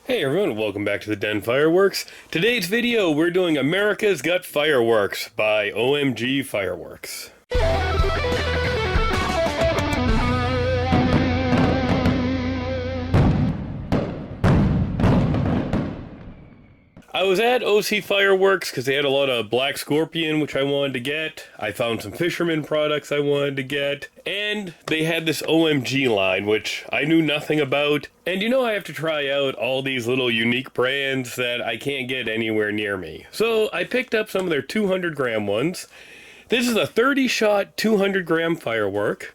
Hey everyone, welcome back to the Den Fireworks. Today's video, we're doing America's Got Fireworks by OMG Fireworks. I was at OC Fireworks because they had a lot of Black Scorpion, which I wanted to get. I found some Fisherman products I wanted to get. And they had this OMG line, which I knew nothing about. And you know I have to try out all these little unique brands that I can't get anywhere near me. So I picked up some of their 200 gram ones. This is a 30-shot 200 gram firework.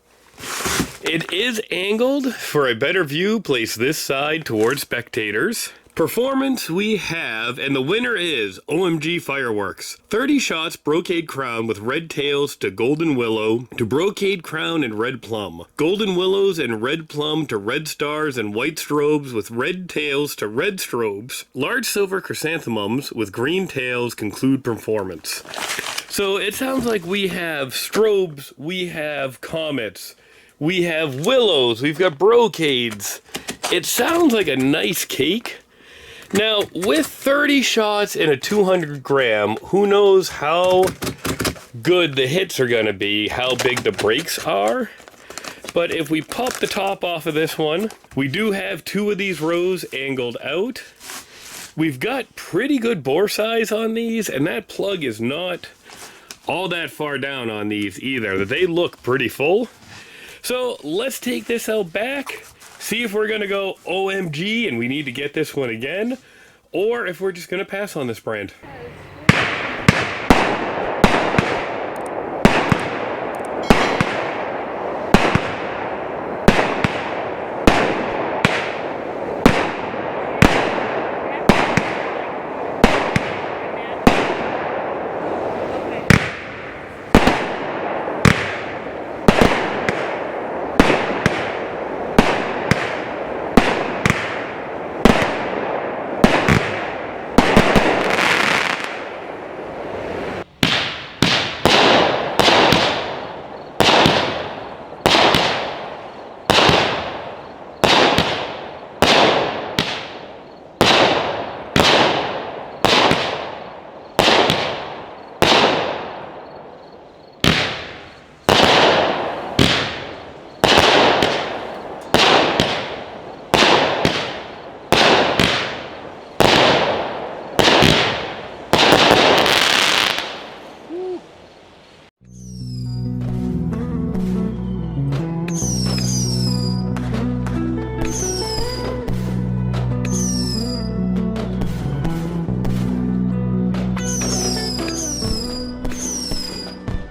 It is angled. For a better view, place this side towards spectators. Performance we have, and the winner is OMG Fireworks. 30 shots brocade crown with red tails to golden willow to brocade crown and red plum. Golden willows and red plum to red stars and white strobes with red tails to red strobes. Large silver chrysanthemums with green tails conclude performance. So it sounds like we have strobes, we have comets, we have willows, we've got brocades. It sounds like a nice cake. Now, with 30 shots in a 200 gram, who knows how good the hits are going to be, how big the breaks are. But if we pop the top off of this one, we do have two of these rows angled out. We've got pretty good bore size on these, and that plug is not all that far down on these either. They look pretty full. So let's take this out back. See if we're going to go OMG and we need to get this one again, or if we're just going to pass on this brand.